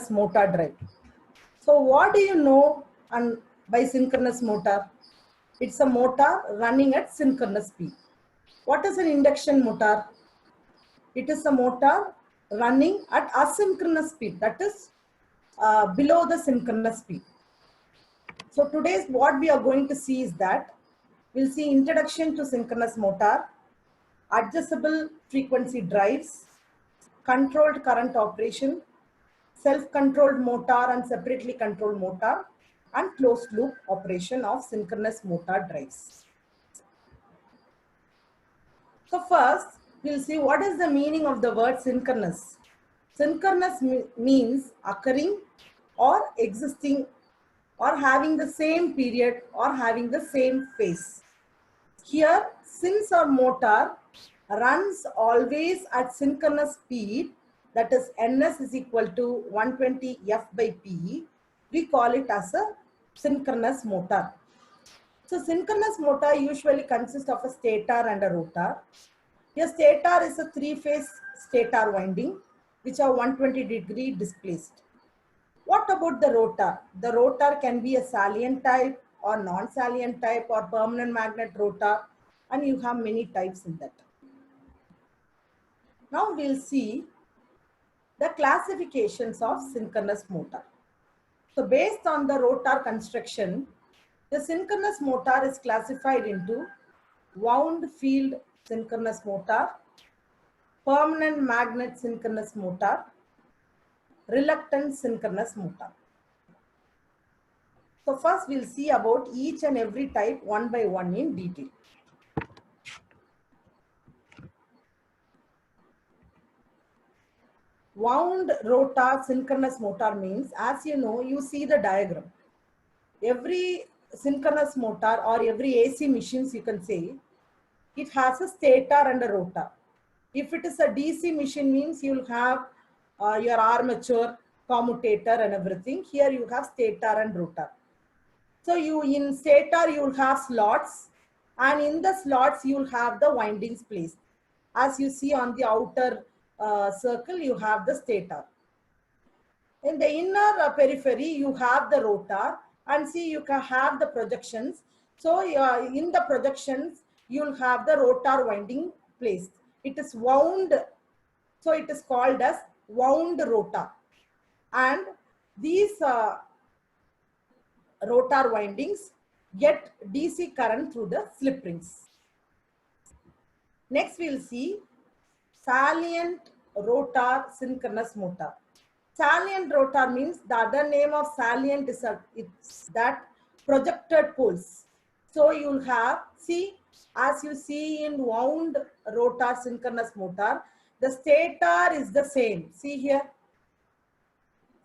synchronous motor drive. So what do you know by synchronous motor? It's a motor running at synchronous speed. What is an induction motor? It is a motor running at asynchronous speed, that is below the synchronous speed. So today's what we are going to see is that we'll see introduction to synchronous motor, adjustable frequency drives, controlled current operation, self-controlled motor and separately controlled motor, and closed loop operation of synchronous motor drives. So first, we'll see what is the meaning of the word synchronous. Synchronous means occurring or existing or having the same period or having the same phase. Here, since our motor runs always at synchronous speed, that is ns is equal to 120 f by p, we call it as a synchronous motor. So synchronous motor usually consists of a stator and a rotor. A stator is a three-phase stator winding which are 120-degree displaced. What about the rotor? The rotor can be a salient type or non-salient type or permanent magnet rotor, and you have many types in that. Now we'll see the classifications of synchronous motor. So based on the rotor construction, the synchronous motor is classified into wound field synchronous motor, permanent magnet synchronous motor, reluctant synchronous motor. So first we'll see about each and every type one by one in detail. Wound rotor synchronous motor means, as you know, you see the diagram. Every synchronous motor or every AC machines, you can say, it has a stator and a rotor. If it is a DC machine means you'll have your armature, commutator and everything. Here you have stator and rotor. So you in stator you will have slots, and in the slots you will have the windings placed. As you see on the outer circle, you have the stator. In the inner periphery you have the rotor, and see you can have the projections. So in the projections you will have the rotor winding placed. It is wound, so it is called as wound rotor. And these rotor windings get DC current through the slip rings. Next we will see salient rotor synchronous motor. Salient rotor means, the other name of salient is it's that projected poles. So you will have, see, as you see in wound rotor synchronous motor, the stator is the same. See here.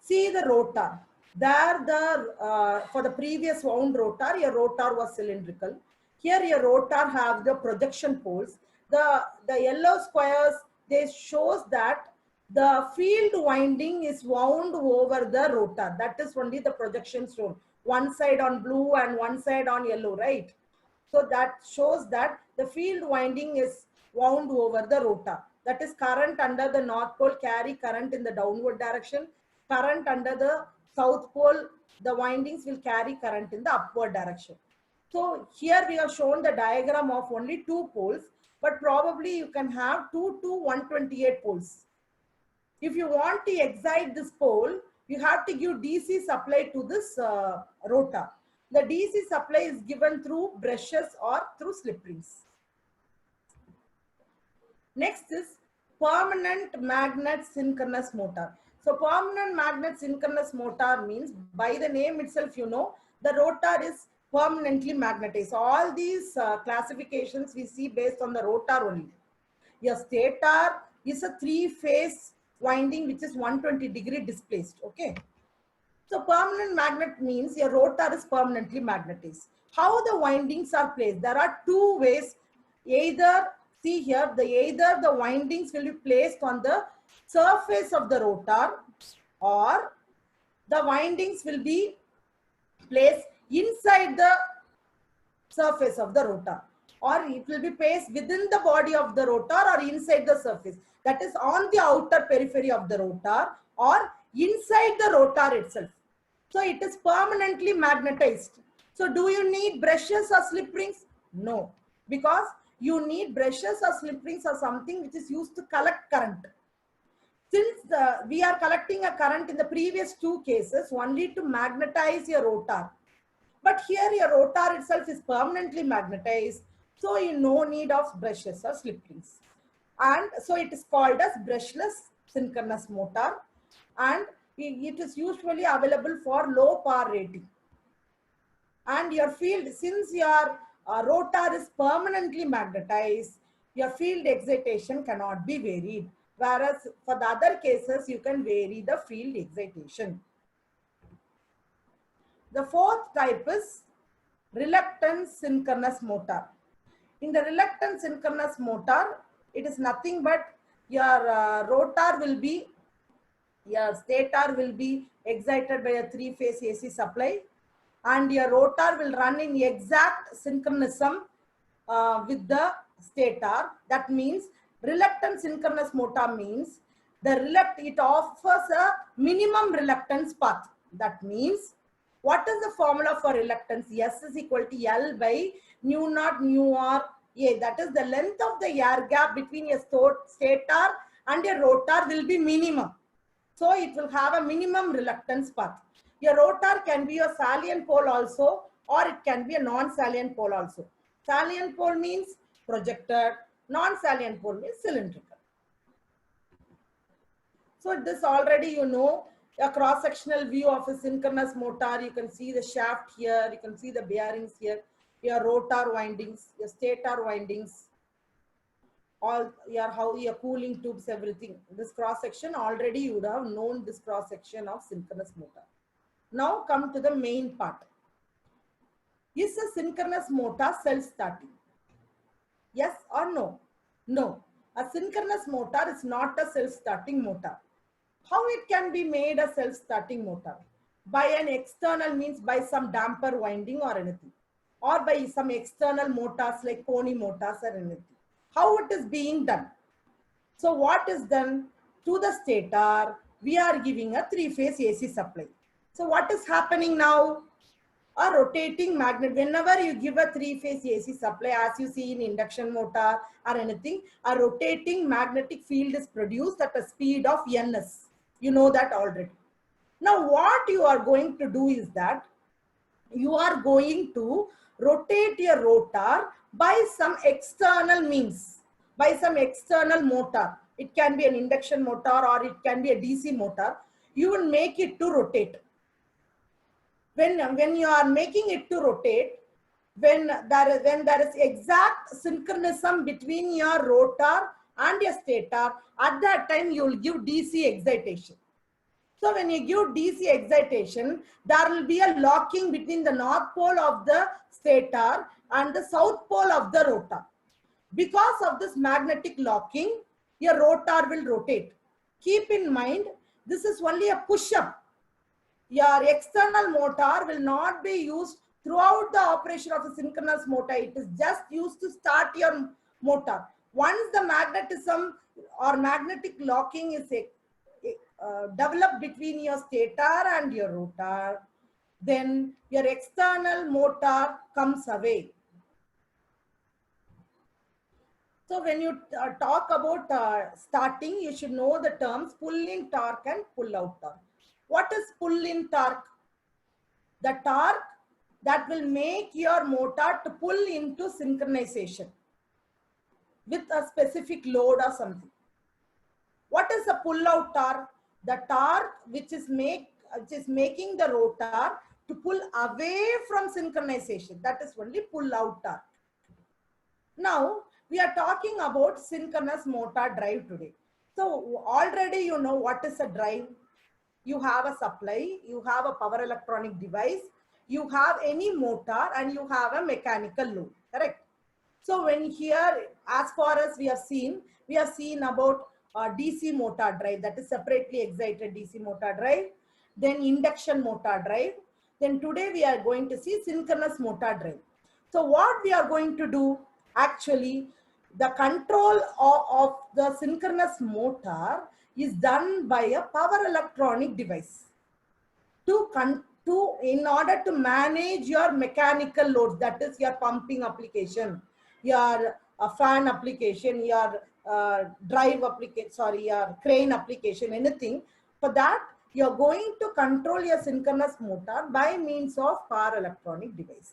See the rotor. There for the previous wound rotor, your rotor was cylindrical. Here your rotor have the projection poles. The yellow squares, they shows that the field winding is wound over the rotor. That is only the projection shown. One side on blue and one side on yellow, right? So that shows that the field winding is wound over the rotor. That is, current under the north pole carry current in the downward direction. Current under the south pole, the windings will carry current in the upward direction. So here we have shown the diagram of only two poles, but probably you can have 2 to 128 poles. If you want to excite this pole, you have to give DC supply to this rotor. The DC supply is given through brushes or through slip rings. Next is permanent magnet synchronous motor. So permanent magnet synchronous motor means, by the name itself, you know, the rotor is permanently magnetized. All these classifications we see based on the rotor only. Your stator is a three-phase winding which is 120-degree displaced. Okay. So permanent magnet means your rotor is permanently magnetized. How the windings are placed? There are two ways. Either, see here, either the windings will be placed on the surface of the rotor, or the windings will be placed inside the surface of the rotor, or it will be placed within the body of the rotor or inside the surface. That is, on the outer periphery of the rotor or inside the rotor itself. So it is permanently magnetized. So do you need brushes or slip rings? No, because you need brushes or slip rings or something which is used to collect current. Since we are collecting a current in the previous two cases only to magnetize your rotor. But here your rotor itself is permanently magnetized. So you no need of brushes or slip rings. And so it is called as brushless synchronous motor. And it is usually available for low power rating. And your field, since your rotor is permanently magnetized, your field excitation cannot be varied. Whereas for the other cases, you can vary the field excitation. The fourth type is reluctance synchronous motor. In the reluctance synchronous motor, it is nothing but your rotor will be, your stator will be excited by a three-phase AC supply, and your rotor will run in exact synchronism with the stator. That means reluctant synchronous motor means it offers a minimum reluctance path. That means what is the formula for reluctance? S is equal to L by nu naught nu R A. That is the length of the air gap between a stator and a rotor will be minimum. So it will have a minimum reluctance path. Your rotor can be a salient pole also, or it can be a non-salient pole also. Salient pole means projected, non-salient pole means cylindrical. So this already you know, a cross-sectional view of a synchronous motor. You can see the shaft here, you can see the bearings here, your rotor windings, your stator windings, all your cooling tubes, everything. This cross-section already you would have known this cross-section of synchronous motor. Now come to the main part. Is a synchronous motor self-starting? Yes or no? No. A synchronous motor is not a self-starting motor. How it can be made a self-starting motor? By an external means, by some damper winding or anything. Or by some external motors like pony motors or anything. How it is being done? So what is done? To the stator, we are giving a three-phase AC supply. So what is happening now? A rotating magnet. Whenever you give a three-phase AC supply, as you see in induction motor or anything, a rotating magnetic field is produced at a speed of ns. You know that already. Now what you are going to do is that you are going to rotate your rotor by some external means, by some external motor. It can be an induction motor or it can be a DC motor. You will make it to rotate. When you are making it to rotate, when there is exact synchronism between your rotor and your stator, at that time you will give DC excitation. So when you give DC excitation, there will be a locking between the north pole of the stator and the south pole of the rotor. Because of this magnetic locking, your rotor will rotate. Keep in mind, this is only a push-up. Your external motor will not be used throughout the operation of a synchronous motor. It is just used to start your motor. Once the magnetism or magnetic locking is developed between your stator and your rotor, then your external motor comes away. So when you talk about starting, you should know the terms pull-in torque and pull-out torque. What is pull-in torque? The torque that will make your motor to pull into synchronization with a specific load or something. What is a pull-out torque? The torque which is making the rotor to pull away from synchronization. That is only pull-out torque. Now we are talking about synchronous motor drive today. So already you know what is a drive. You have a supply, you have a power electronic device, you have any motor, and you have a mechanical load, correct? So when here, as far as we have seen about DC motor drive, that is separately excited DC motor drive, then induction motor drive. Then today we are going to see synchronous motor drive. So what we are going to do, actually, the control of the synchronous motor is done by a power electronic device in order to manage your mechanical loads, that is your pumping application, your fan application, your drive application, sorry, your crane application, anything. For that, you're going to control your synchronous motor by means of power electronic device.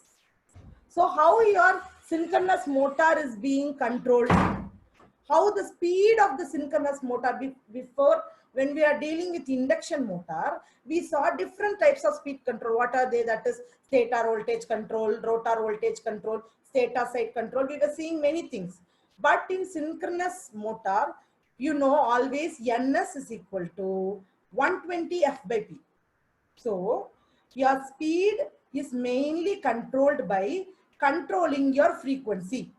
So how your synchronous motor is being controlled, how the speed of the synchronous motor, before when we are dealing with induction motor, we saw different types of speed control. What are they? That is stator voltage control, rotor voltage control, stator side control. We were seeing many things. But in synchronous motor, you know, always NS is equal to 120 F by P. So your speed is mainly controlled by controlling your frequency.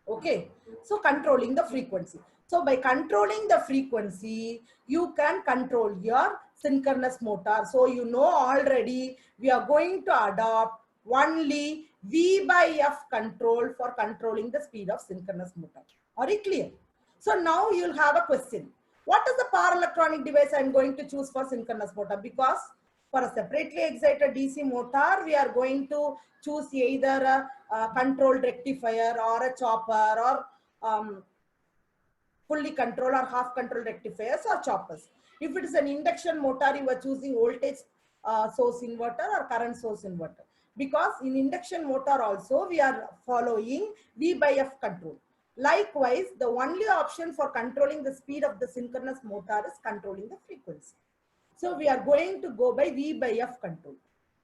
Okay, so controlling the frequency. So by controlling the frequency, you can control your synchronous motor. So you know already we are going to adopt only V by F control for controlling the speed of synchronous motor. Are you clear? So now you'll have a question. What is the power electronic device I'm going to choose for synchronous motor? Because for a separately excited DC motor, we are going to choose either a controlled rectifier or a chopper or fully controlled or half controlled rectifiers or choppers. If it is an induction motor, you are choosing voltage source inverter or current source inverter. Because in induction motor also, we are following V by F control. Likewise, the only option for controlling the speed of the synchronous motor is controlling the frequency. So we are going to go by V by F control.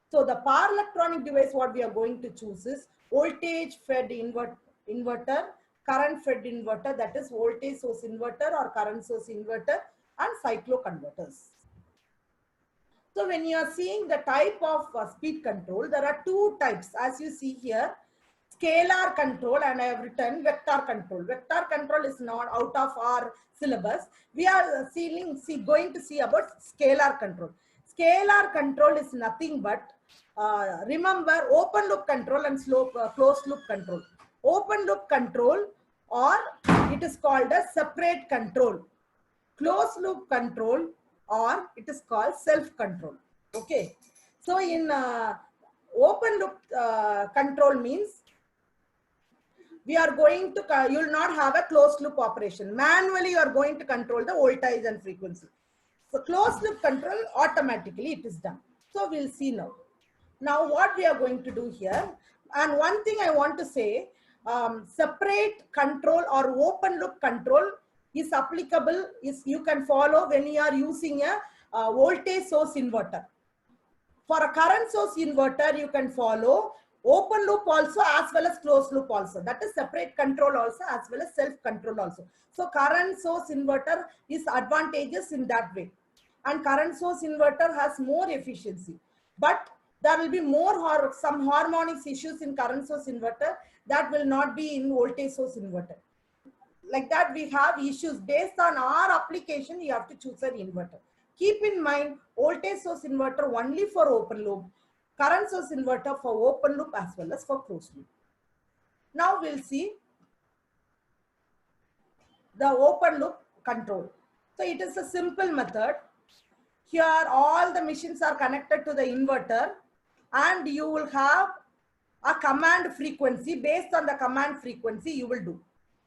So the power electronic device, what we are going to choose is voltage fed inverter, current fed inverter, that is voltage source inverter or current source inverter, and cycloconverters. So when you are seeing the type of speed control, there are two types as you see here. Scalar control, and I have written vector control. Vector control is not out of our syllabus. We are going to see about scalar control. Scalar control is nothing but, remember, open loop control and closed loop control. Open loop control, or it is called a separate control. Closed loop control, or it is called self control. Okay. So in open loop control means, we are going to, you will not have a closed loop operation. Manually, you are going to control the voltage and frequency. So closed loop control, automatically it is done. So we'll see now. Now what we are going to do here, and one thing I want to say, separate control or open loop control is applicable, you can follow when you are using a voltage source inverter. For a current source inverter, you can follow open loop also as well as closed loop also. That is separate control also as well as self control also. So current source inverter is advantageous in that way. And current source inverter has more efficiency. But there will be some harmonics issues in current source inverter that will not be in voltage source inverter. Like that, we have issues based on our application. You have to choose an inverter. Keep in mind, voltage source inverter only for open loop, current source inverter for open loop as well as for closed loop. Now we'll see the open loop control. So it is a simple method. Here all the machines are connected to the inverter, and you will have a command frequency. Based on the command frequency, you will do.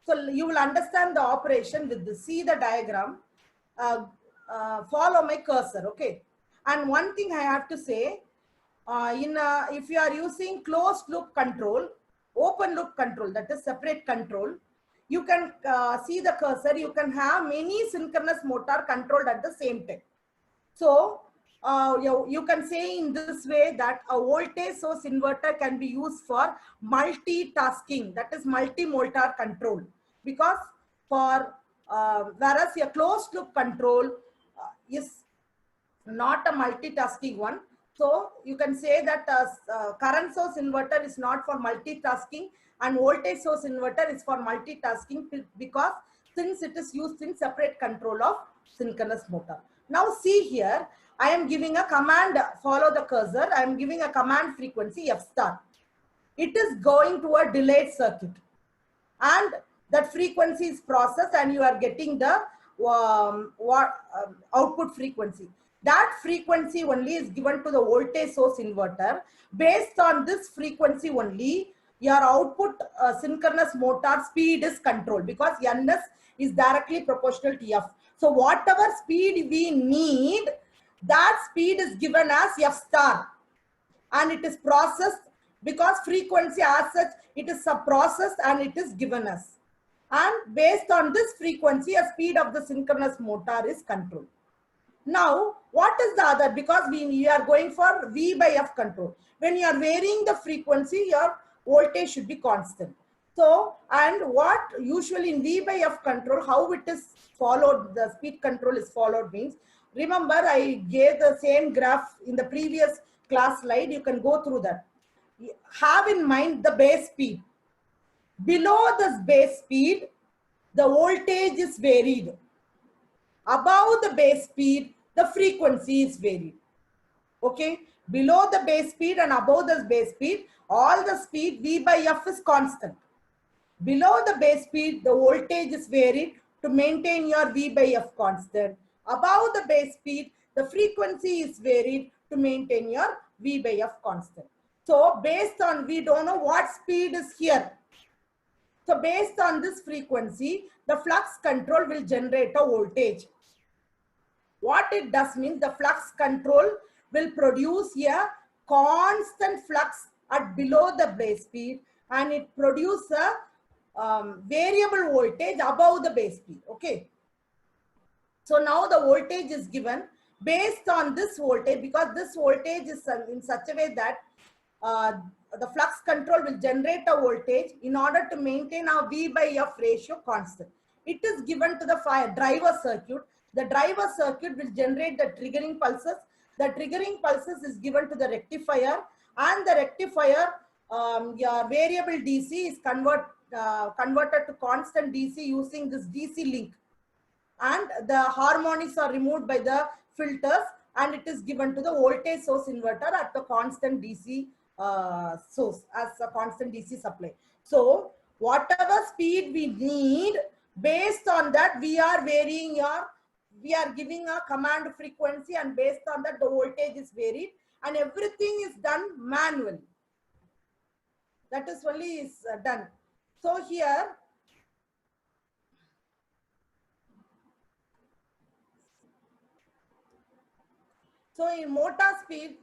So you will understand the operation with this. See the diagram. Follow my cursor, okay? And one thing I have to say, if you are using closed loop control, open loop control, that is separate control, you can see the cursor, you can have many synchronous motor controlled at the same time. So you can say in this way that a voltage source inverter can be used for multitasking, that is multi-motor control. Because for whereas a closed loop control is not a multitasking one. So you can say that current source inverter is not for multitasking and voltage source inverter is for multitasking, because since it is used in separate control of synchronous motor. Now see here, I am giving a command, follow the cursor, I am giving a command frequency F star. It is going to a delayed circuit, and that frequency is processed and you are getting the output frequency. That frequency only is given to the voltage source inverter. Based on this frequency only, your output synchronous motor speed is controlled, because ns is directly proportional to f. So whatever speed we need, that speed is given as f star, and it is processed, because frequency as such, it is processed and it is given us. And based on this frequency, a speed of the synchronous motor is controlled. Now, what is the other? Because we are going for V by F control. When you are varying the frequency, your voltage should be constant. So, and what usually in V by F control, how it is followed, the speed control is followed means, remember I gave the same graph in the previous class slide, you can go through that. Have in mind the base speed. Below this base speed, the voltage is varied. Above the base speed, the frequency is varied. Okay, below the base speed and above the base speed, all the speed V by F is constant. Below the base speed, the voltage is varied to maintain your V by F constant. Above the base speed, the frequency is varied to maintain your V by F constant. So based on, we don't know what speed is here. So based on this frequency, the flux control will generate a voltage. What it does means, the flux control will produce a constant flux at below the base speed, and it produces a variable voltage above the base speed. Okay. So now the voltage is given based on this voltage, because this voltage is in such a way that the flux control will generate a voltage in order to maintain our V by F ratio constant. It is given to the driver circuit. The driver circuit will generate the triggering pulses. The triggering pulses is given to the rectifier, and the rectifier, your variable DC is converted to constant DC using this DC link, and the harmonics are removed by the filters, and it is given to the voltage source inverter at the constant DC source as a constant DC supply. So whatever speed we need, based on that we are varying we are giving a command frequency, and based on that the voltage is varied, and everything is done manually. That is only is done. So here, so in motor speed,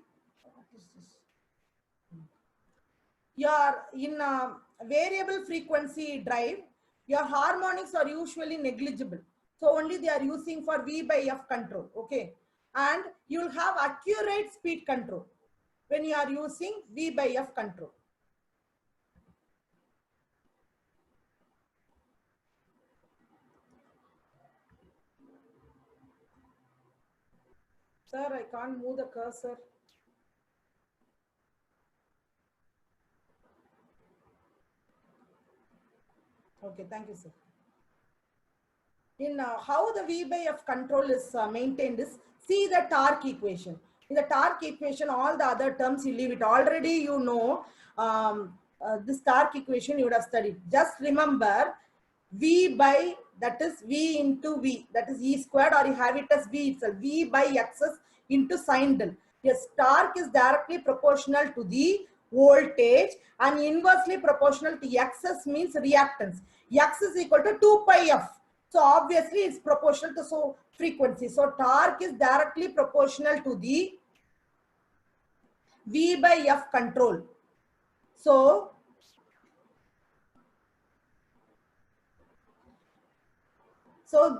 your in a variable frequency drive, your harmonics are usually negligible. So only they are using for V by F control. Okay. And you will have accurate speed control when you are using V by F control. Sir, I can't move the cursor. Okay, thank you, sir. In how the V by F control is maintained is, see the torque equation. In the torque equation, all the other terms you leave it. Already you know this torque equation you would have studied. Just remember V by, that is V into V, that is E squared, or you have it as V itself, V by Xs into sine del. Yes, torque is directly proportional to the voltage and inversely proportional to Xs means reactance. X is equal to 2 pi F. So obviously it's proportional to frequency. So torque is directly proportional to the V by F control. So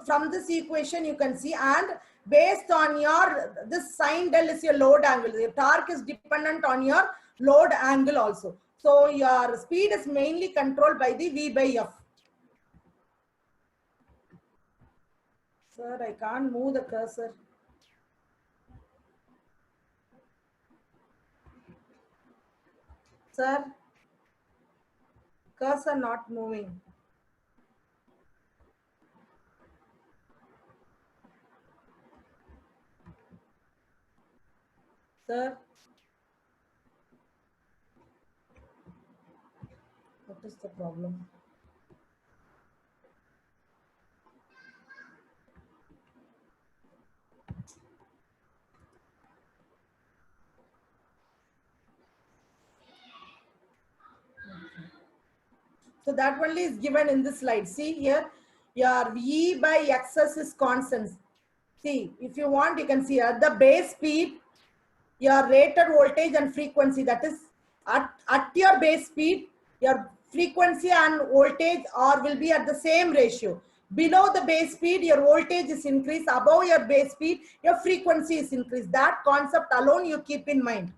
from this equation you can see, and based on your, this sine del is your load angle. Your torque is dependent on your load angle also. So your speed is mainly controlled by the V by F. Sir, I can't move the cursor. Sir, cursor not moving. Sir, what is the problem? So that only is given in this slide. See here, your E by Xs is constant. See, if you want, you can see at the base speed, your rated voltage and frequency, that is at your base speed, your frequency and voltage will be at the same ratio. Below the base speed, your voltage is increased. Above your base speed, your frequency is increased. That concept alone you keep in mind.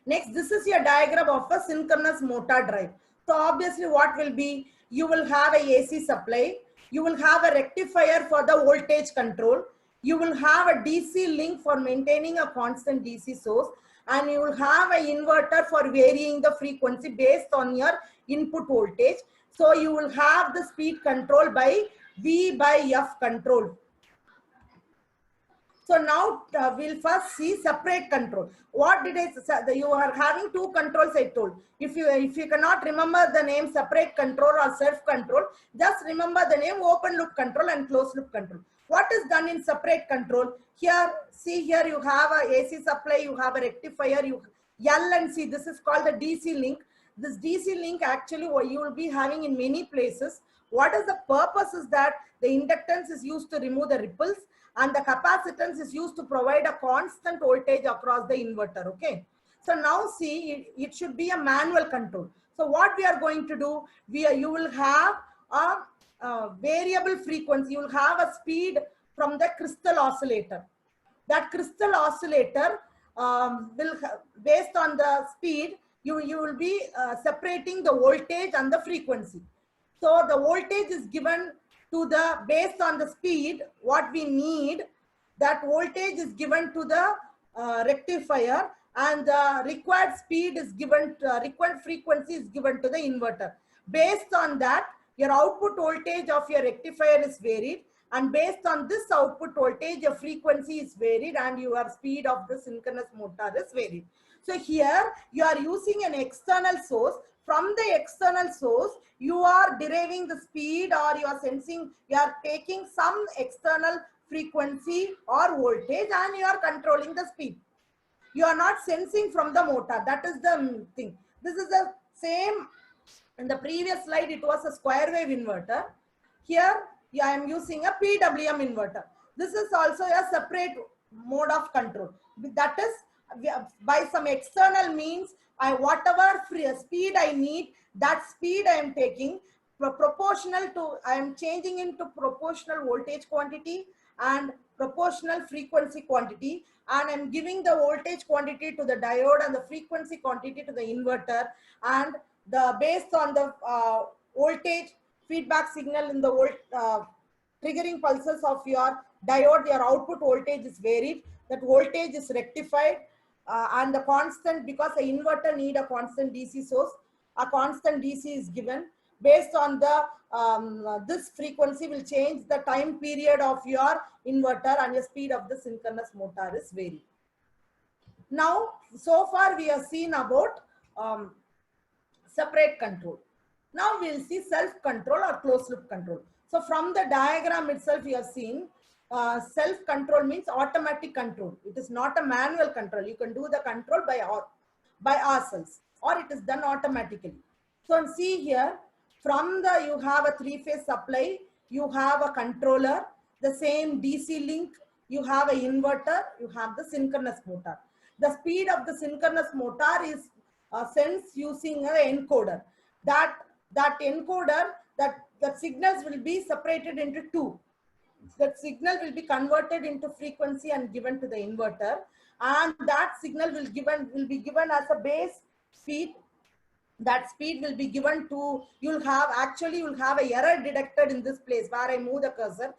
Next, this is your diagram of a synchronous motor drive. So obviously what will be, you will have a AC supply, you will have a rectifier for the voltage control, you will have a DC link for maintaining a constant DC source, and you will have an inverter for varying the frequency based on your input voltage. So you will have the speed control by V by F control. So now we'll first see separate control. What did I say? You are having two controls, I told. If you cannot remember the name separate control or self control, just remember the name open loop control and closed loop control. What is done in separate control? Here, see here you have a AC supply, you have a rectifier, you L and C. This is called the DC link. This DC link actually you will be having in many places. What is the purpose is that the inductance is used to remove the ripples, and the capacitance is used to provide a constant voltage across the inverter. Okay. So now see, it should be a manual control. So what we are going to do, you will have a variable frequency. You will have a speed from the crystal oscillator. That crystal oscillator based on the speed, you will be separating the voltage and the frequency. So the voltage is given to the, based on the speed, what we need, that voltage is given to the rectifier, and the required speed is given, required frequency is given to the inverter. Based on that, your output voltage of your rectifier is varied, and based on this output voltage, your frequency is varied, and your speed of the synchronous motor is varied. So here you are using an external source. From the external source, you are deriving the speed, or you are sensing, you are taking some external frequency or voltage, and you are controlling the speed. You are not sensing from the motor. That is the thing. This is the same. In the previous slide, it was a square wave inverter. Here, I am using a PWM inverter. This is also a separate mode of control. That is, by some external means, whatever speed I need, that speed I am taking, proportional to, I am changing into proportional voltage quantity and proportional frequency quantity, and I'm giving the voltage quantity to the diode and the frequency quantity to the inverter, and based on the voltage feedback signal in the triggering pulses of your diode, your output voltage is varied. That voltage is rectified, and the constant, because the inverter need a constant DC source, a constant DC is given. Based on the this frequency will change the time period of your inverter, and the speed of the synchronous motor is varied. Now, so far we have seen about separate control. Now we'll see self-control or closed loop control. So from the diagram itself, you have seen self-control means automatic control. It is not a manual control. You can do the control by ourselves, or it is done automatically. So see here, from the, you have a three-phase supply, you have a controller, the same DC link, you have an inverter, you have the synchronous motor. The speed of the synchronous motor is sensed using an encoder. That encoder, that signals will be separated into two. That signal will be converted into frequency and given to the inverter, and that signal will be given as a base speed. That speed will be given to, you'll have a error detected in this place where I move the cursor.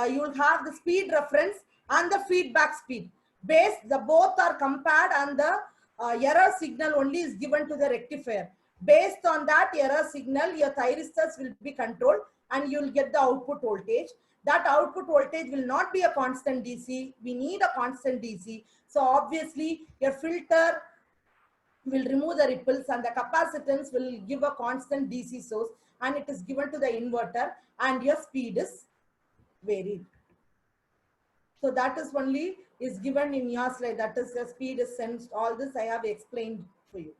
You'll have the speed reference and the feedback speed. Both are compared, and the error signal only is given to the rectifier. Based on that error signal, your thyristors will be controlled, and you'll get the output voltage. That output voltage will not be a constant DC. We need a constant DC. So obviously your filter will remove the ripples, and the capacitance will give a constant DC source, and it is given to the inverter, and your speed is varied. So that is only is given in your slide. That is, your speed is sensed. All this I have explained for you.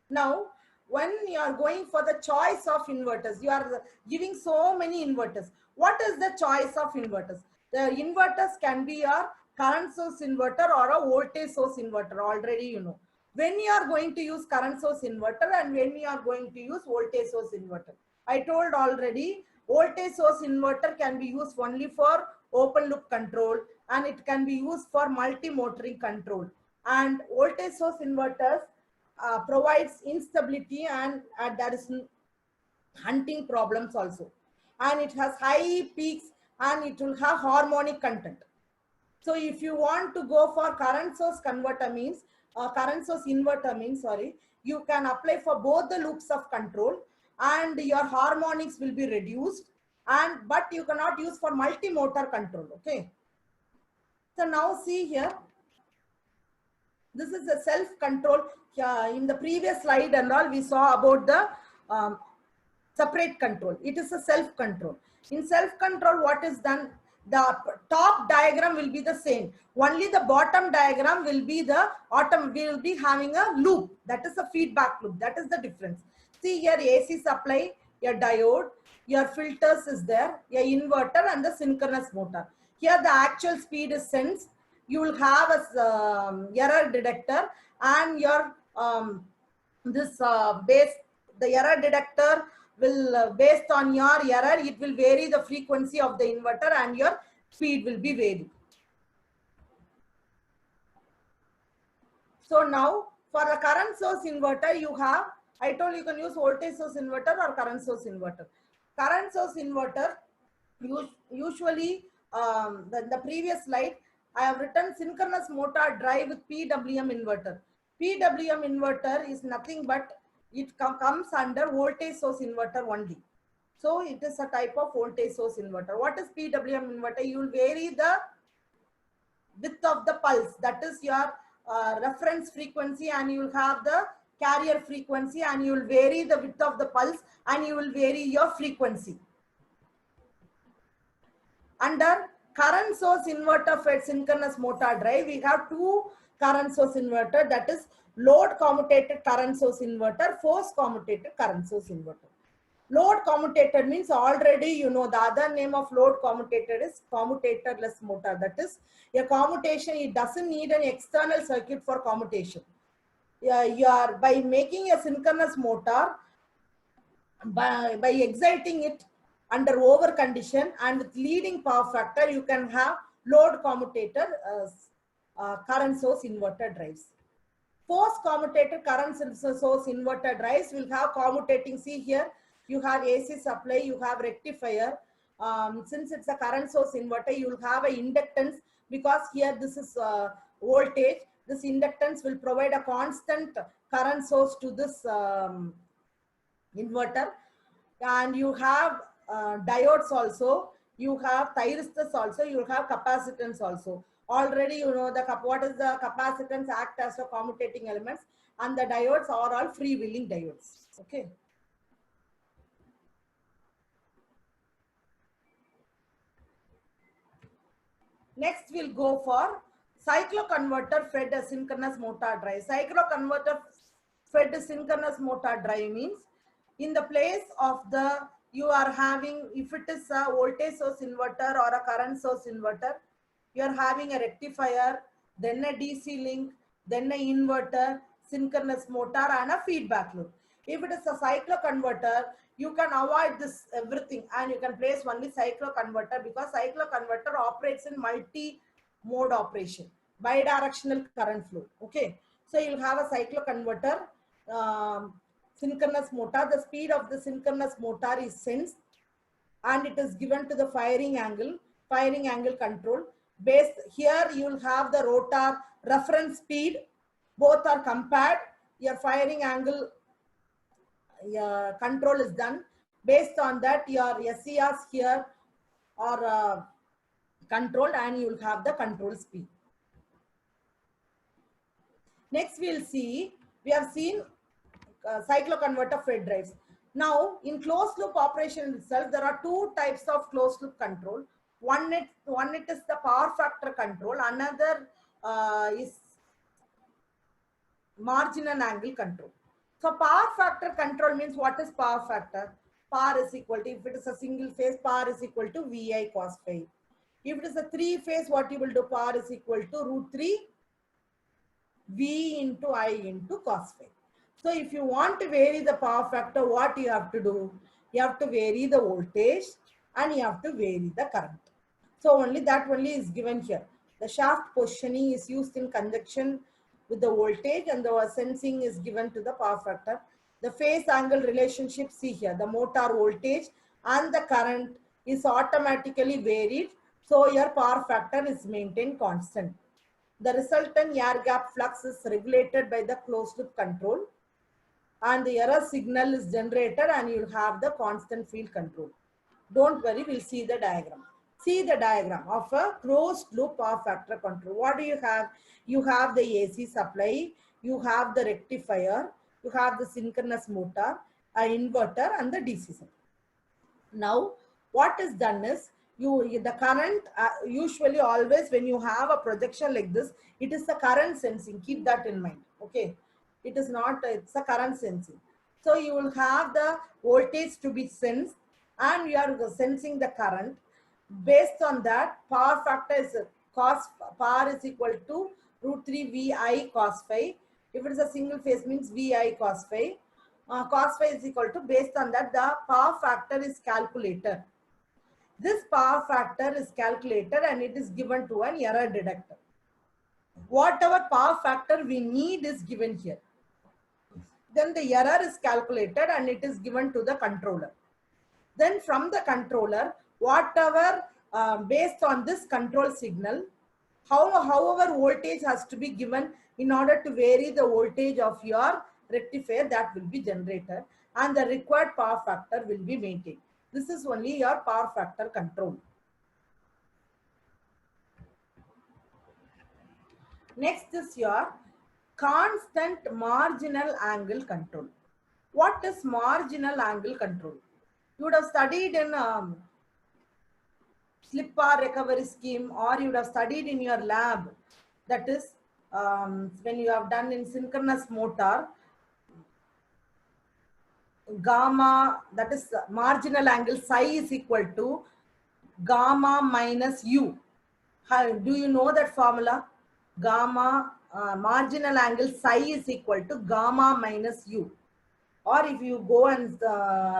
Now when you are going for the choice of inverters, you are giving so many inverters. What is the choice of inverters? The inverters can be a current source inverter or a voltage source inverter. Already you know when you are going to use current source inverter and when you are going to use voltage source inverter. I told already, voltage source inverter can be used only for open loop control and it can be used for multi-motoring control. And voltage source inverters provides instability and there is hunting problems also. And it has high peaks and it will have harmonic content. So if you want to go for current source converter means, current source inverter means, sorry, you can apply for both the loops of control and your harmonics will be reduced, and but you cannot use for multi-motor control. Okay. So now see here, this is a self-control. In the previous slide and all, we saw about the separate control. It is a self-control. In self-control, what is done? The top diagram will be the same. Only the bottom diagram will be the will be having a loop. That is a feedback loop. That is the difference. See here, AC supply, your diode, your filters is there, your inverter and the synchronous motor. Here the actual speed is sensed. You will have a error detector and your this base, the error detector will based on your error, it will vary the frequency of the inverter and your speed will be varied. So now for the current source inverter, you have, I told you can use voltage source inverter or current source inverter. Current source inverter, usually the previous slide, I have written synchronous motor drive with PWM inverter. PWM inverter is nothing but it comes under voltage source inverter only. So it is a type of voltage source inverter. What is PWM inverter? You will vary the width of the pulse. That is your reference frequency, and you will have the carrier frequency, and you will vary the width of the pulse and you will vary your frequency. Under current source inverter fed synchronous motor drive, we have two current source inverter, that is load commutated current source inverter, force commutated current source inverter. Load commutated means already you know the other name of load commutated is commutatorless motor. That is a commutation, it doesn't need an external circuit for commutation. You are by making a synchronous motor, by exciting it under over condition and with leading power factor, you can have load commutator current source inverter drives. Force commutated current source inverter drives will have commutating. See here, you have AC supply, you have rectifier. Since it's a current source inverter, you will have an inductance, because here this is voltage. This inductance will provide a constant current source to this inverter. And you have diodes also, you have thyristors also, you have capacitance also. Already you know the what is the capacitance act as a commutating elements, and the diodes are all freewheeling diodes. Okay. Next we'll go for cycloconverter fed synchronous motor drive. Cycloconverter fed synchronous motor drive means in the place of the, you are having, if it is a voltage source inverter or a current source inverter, you are having a rectifier, then a DC link, then an inverter, synchronous motor and a feedback loop. If it is a cycloconverter, you can avoid this everything and you can place only cycloconverter, because cycloconverter operates in multi-mode operation, bidirectional current flow. Okay, so you'll have a cycloconverter synchronous motor. The speed of the synchronous motor is sensed and it is given to the firing angle control. Based here, you will have the rotor reference speed, both are compared. Your firing angle control is done. Based on that, your SCRs here are controlled and you will have the control speed. Next, we'll see, we have seen cycloconverter fed drives. Now, in closed loop operation itself, there are two types of closed loop control. One it is the power factor control, another is marginal angle control. So power factor control means what is power factor? Power is equal to, if it is a single phase, power is equal to VI cos phi. If it is a three phase, what you will do? Power is equal to root 3 V into I into cos phi. So if you want to vary the power factor, what you have to do? You have to vary the voltage and you have to vary the current. So only that only is given here. The shaft positioning is used in conjunction with the voltage and the sensing is given to the power factor. The phase angle relationship, see here, the motor voltage and the current is automatically varied. So your power factor is maintained constant. The resultant air gap flux is regulated by the closed loop control and the error signal is generated and you'll have the constant field control. Don't worry, we'll see the diagram. See the diagram of a closed loop power factor control. What do you have? You have the AC supply, you have the rectifier, you have the synchronous motor, an inverter and the DC supply. Now, what is done is, the current, usually always when you have a projection like this, it is the current sensing. Keep that in mind. Okay. It is not, it's a current sensing. So you will have the voltage to be sensed and you are sensing the current. Based on that, power factor is cos power is equal to root 3 VI cos phi. If it is a single phase means VI cos phi. Cos phi is equal to, based on that, the power factor is calculated. This power factor is calculated and it is given to an error detector. Whatever power factor we need is given here. Then the error is calculated and it is given to the controller. Then from the controller, whatever based on this control signal, however voltage has to be given in order to vary the voltage of your rectifier, that will be generated and the required power factor will be maintained. This is only your power factor control. Next is your constant marginal angle control. What is marginal angle control? You would have studied in slip bar recovery scheme, or you would have studied in your lab. That is when you have done in synchronous motor, gamma, that is marginal angle psi is equal to gamma minus u. Do you know that formula? Gamma marginal angle psi is equal to gamma minus u. Or if you go and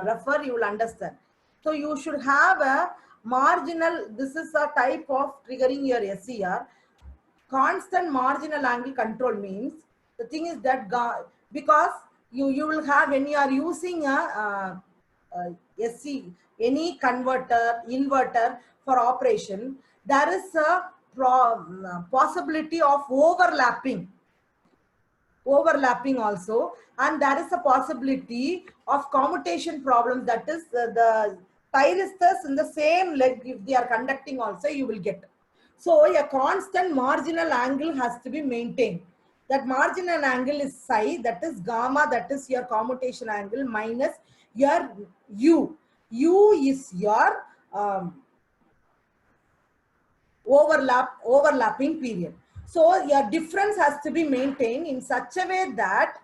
refer, you will understand. So you should have a marginal, this is a type of triggering your SCR. Constant marginal angle control means, the thing is that because you will have, when you are using a SC, any converter, inverter for operation, there is a possibility of overlapping also, and there is a possibility of commutation problems. That is the thyristors in the same leg, if they are conducting also, you will get. So a constant marginal angle has to be maintained. That marginal angle is psi, that is gamma, that is your commutation angle, minus your u. U is your overlapping period. So your difference has to be maintained in such a way that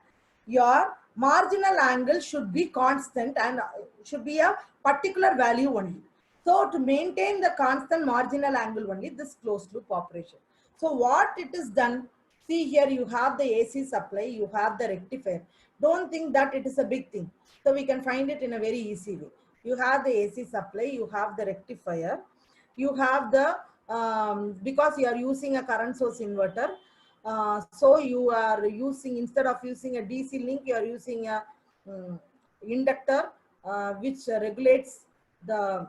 your marginal angle should be constant and should be a particular value only. So to maintain the constant marginal angle only, this closed loop operation. So what it is done, see here you have the AC supply, you have the rectifier. Don't think that it is a big thing. So we can find it in a very easy way. You have the AC supply, you have the rectifier, you have the because you are using a current source inverter, so you are using, instead of using a DC link, you are using a inductor which regulates the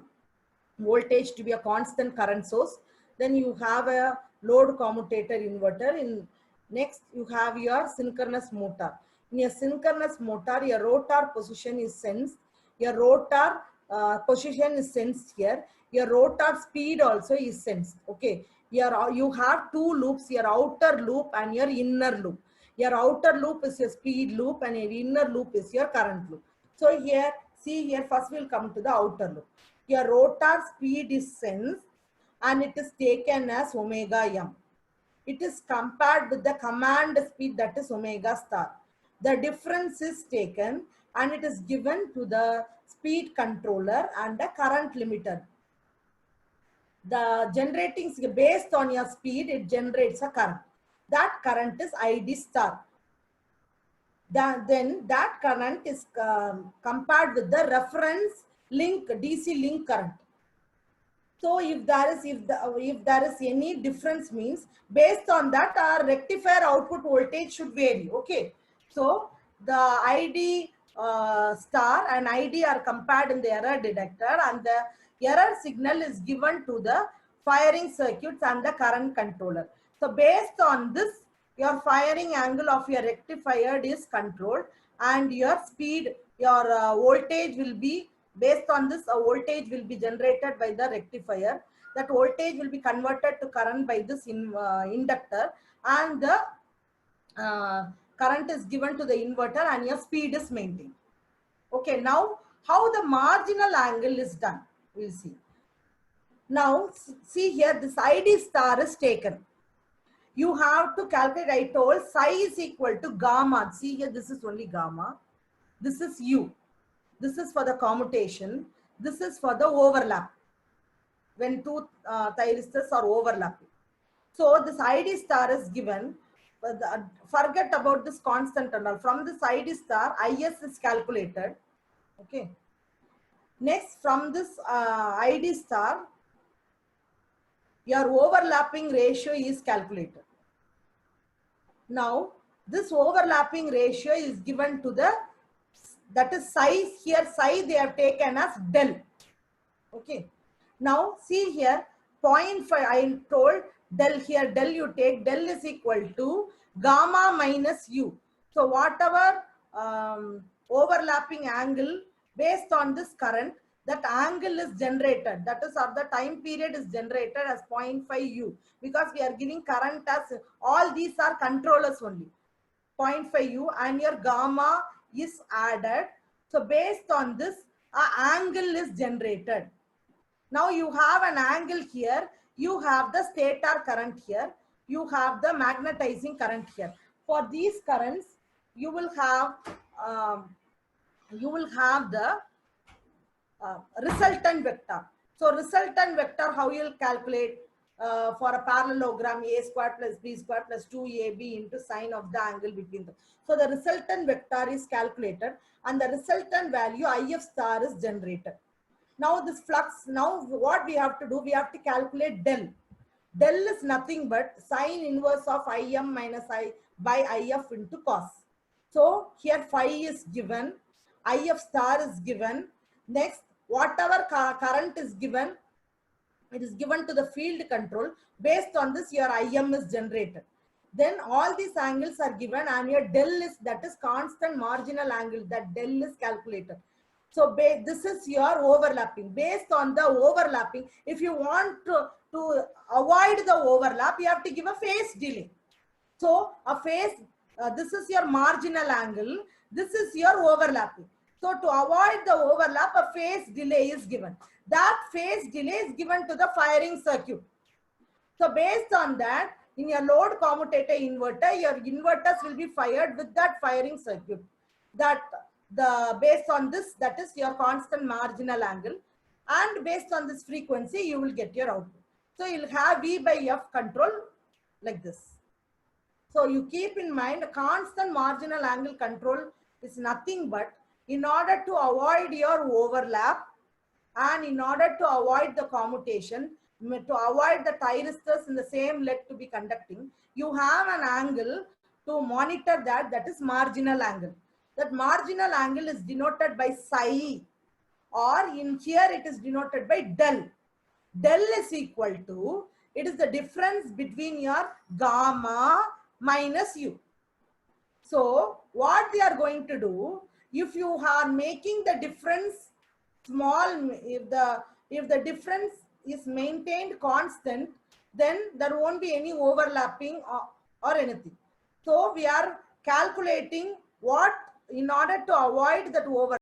voltage to be a constant current source. Then you have a load commutator inverter. In next you have your synchronous motor. In a synchronous motor, your rotor position is sensed, your rotor position is sensed here, your rotor speed also is sensed. Okay, you have two loops, your outer loop and your inner loop. Your outer loop is your speed loop and your inner loop is your current loop. So here, see here, first we'll come to the outer loop. Your rotor speed is sensed and it is taken as omega m. It is compared with the command speed, that is omega star. the difference is taken and it is given to the speed controller and the current limiter. The generating, based on your speed, it generates a current. That current is ID star. Then that current is compared with the reference link, DC link current. So if there is any difference, means based on that our rectifier output voltage should vary. Okay. So the ID star and ID are compared in the error detector, and the error signal is given to the firing circuits and the current controller. So based on this, your firing angle of your rectifier is controlled, and your speed, your voltage will be based on this. A voltage will be generated by the rectifier. That voltage will be converted to current by this inductor, and the current is given to the inverter, and your speed is maintained. Okay, now how the marginal angle is done, we'll see. Now see here, this ID star is taken. You have to calculate, I told psi is equal to gamma. See here, this is only gamma. This is U. This is for the commutation. This is for the overlap, when two thyristors are overlapping. So this ID star is given. Forget about this constant and all. From this ID star, IS is calculated. Okay. Next, from this ID star, your overlapping ratio is calculated. Now, this overlapping ratio is given to the, that is psi. Here psi they have taken as del. Okay. Now see here, 0.5, I told del, here del you take, del is equal to gamma minus U. So whatever overlapping angle based on this current, that angle is generated, that is, or the time period is generated as 0.5 U, because we are giving current as, all these are controllers only, 0.5 U, and your gamma is added. So based on this, an angle is generated. Now you have an angle here, you have the stator current here, you have the magnetizing current here. For these currents, you will have the resultant vector. So resultant vector, how you will calculate for a parallelogram, a square plus b square plus 2ab into sine of the angle between them. So the resultant vector is calculated, and the resultant value IF star is generated. Now this flux, now what we have to do, we have to calculate del. Del is nothing but sine inverse of Im minus I by IF into cos. So here phi is given, IF star is given. Next, whatever current is given, it is given to the field control. Based on this, your Im is generated. Then all these angles are given, and your del is, that is constant marginal angle, that del is calculated. So this is your overlapping. Based on the overlapping, if you want to avoid the overlap, you have to give a phase delay. So a phase, this is your marginal angle, this is your overlapping. So to avoid the overlap, a phase delay is given. That phase delay is given to the firing circuit. So based on that, in your load commutator inverter, your inverters will be fired with that firing circuit. That based on this, that is your constant marginal angle, and based on this frequency, you will get your output. So you'll have V by F control like this. So you keep in mind, constant marginal angle control is nothing but, in order to avoid your overlap and in order to avoid the commutation, to avoid the thyristors in the same leg to be conducting, you have an angle to monitor that, that is marginal angle. That marginal angle is denoted by psi, or in here it is denoted by del. Del is equal to, it is the difference between your gamma minus U. So what we are going to do, if you are making the difference small, if the difference is maintained constant, then there won't be any overlapping or anything. So we are calculating what, in order to avoid that overlap.